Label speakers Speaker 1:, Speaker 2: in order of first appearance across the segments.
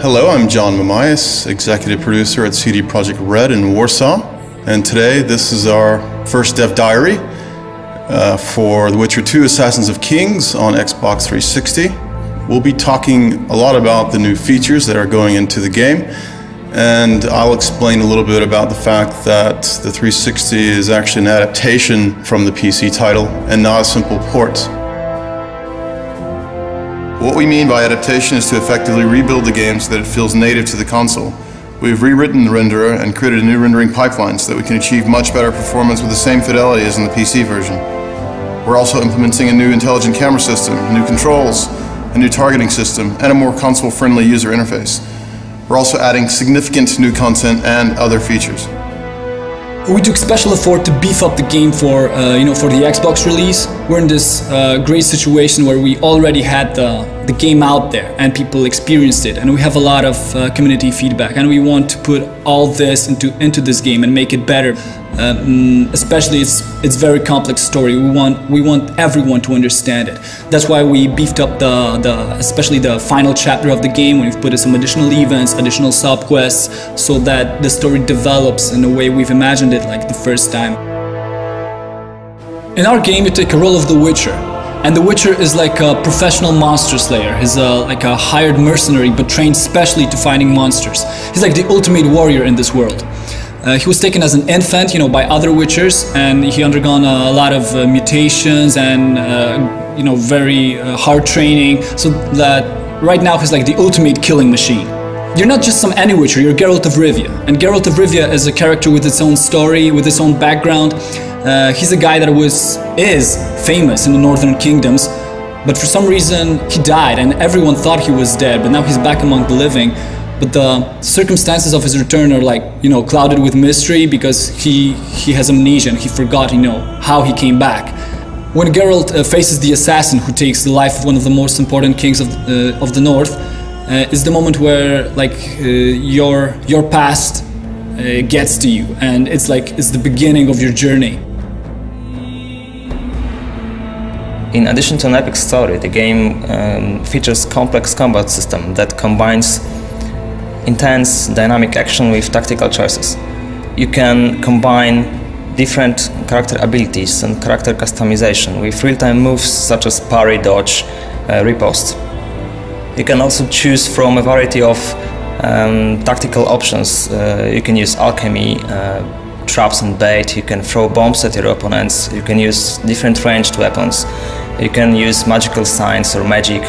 Speaker 1: Hello, I'm John Mamias, Executive Producer at CD Projekt Red in Warsaw, and today this is our first dev diary for The Witcher 2 Assassins of Kings on Xbox 360. We'll be talking a lot about the new features that are going into the game, and I'll explain a little bit about the fact that the 360 is actually an adaptation from the PC title and not a simple port. What we mean by adaptation is to effectively rebuild the game so that it feels native to the console. We've rewritten the renderer and created a new rendering pipeline so that we can achieve much better performance with the same fidelity as in the PC version. We're also implementing a new intelligent camera system, new controls, a new targeting system, and a more console-friendly user interface. We're also adding significant new content and other features.
Speaker 2: We took special effort to beef up the game for the Xbox release. We're in this great situation where we already had the game out there and people experienced it, and we have a lot of community feedback, and we want to put all this into this game and make it better. Especially it's very complex story. We want everyone to understand it. That's why we beefed up especially the final chapter of the game. We've put in some additional events, additional sub-quests, so that the story develops in the way we've imagined it, like the first time. In our game, you take a role of the Witcher, and the Witcher is like a professional monster slayer. He's like a hired mercenary, but trained specially to fighting monsters. He's like the ultimate warrior in this world. He was taken as an infant, by other Witchers, and he undergone a lot of mutations and very hard training, so that right now he's like the ultimate killing machine. You're not just some any Witcher, you're Geralt of Rivia, and Geralt of Rivia is a character with its own story, with its own background. He's a guy that is famous in the Northern Kingdoms, but for some reason he died, and everyone thought he was dead, but now he's back among the living. But the circumstances of his return are clouded with mystery, because he has amnesia and he forgot, how he came back. When Geralt faces the assassin who takes the life of one of the most important kings of the North, is the moment where your past gets to you, and it's the beginning of your journey.
Speaker 3: In addition to an epic story, the game features complex combat system that combines intense dynamic action with tactical choices. You can combine different character abilities and character customization with real-time moves such as parry, dodge, riposte. You can also choose from a variety of tactical options. You can use alchemy, traps and bait, you can throw bombs at your opponents, you can use different ranged weapons, you can use magical signs or magic.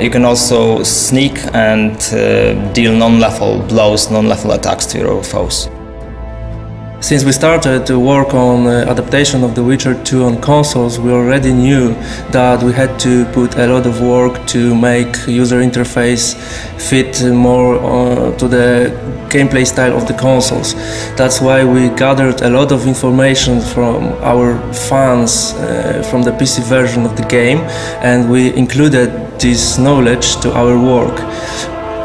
Speaker 3: You can also sneak and deal non-lethal blows, non-lethal attacks to your foes.
Speaker 4: Since we started to work on adaptation of The Witcher 2 on consoles, we already knew that we had to put a lot of work to make user interface fit more to the gameplay style of the consoles. That's why we gathered a lot of information from our fans from the PC version of the game, and we included this knowledge to our work.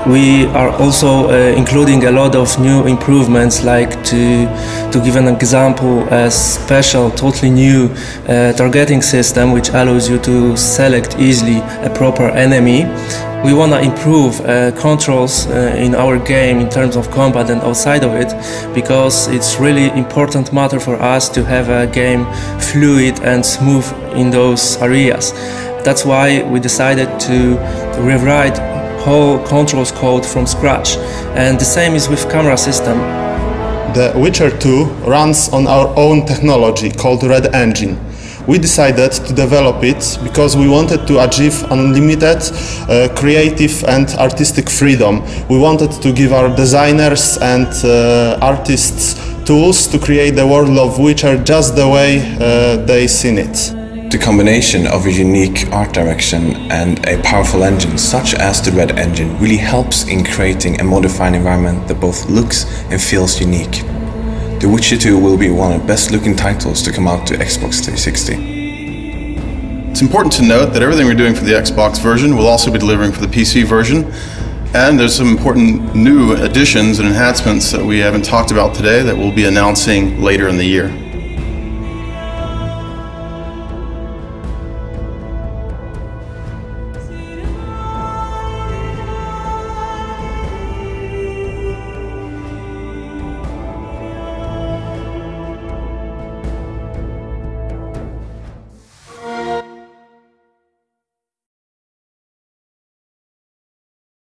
Speaker 4: We are also including a lot of new improvements, like to give an example, a special, totally new targeting system which allows you to select easily a proper enemy. We want to improve controls in our game in terms of combat and outside of it, because it's really important matter for us to have a game fluid and smooth in those areas. That's why we decided to rewrite whole controls code from scratch, and the same is with camera system.
Speaker 5: The Witcher 2 runs on our own technology called Red Engine. We decided to develop it because we wanted to achieve unlimited creative and artistic freedom. We wanted to give our designers and artists tools to create the world of Witcher just the way they seen it.
Speaker 6: The combination of a unique art direction and a powerful engine such as the Red Engine really helps in creating a modified environment that both looks and feels unique. The Witcher 2 will be one of the best looking titles to come out to Xbox 360.
Speaker 1: It's important to note that everything we're doing for the Xbox version will also be delivering for the PC version, and there's some important new additions and enhancements that we haven't talked about today that we'll be announcing later in the year.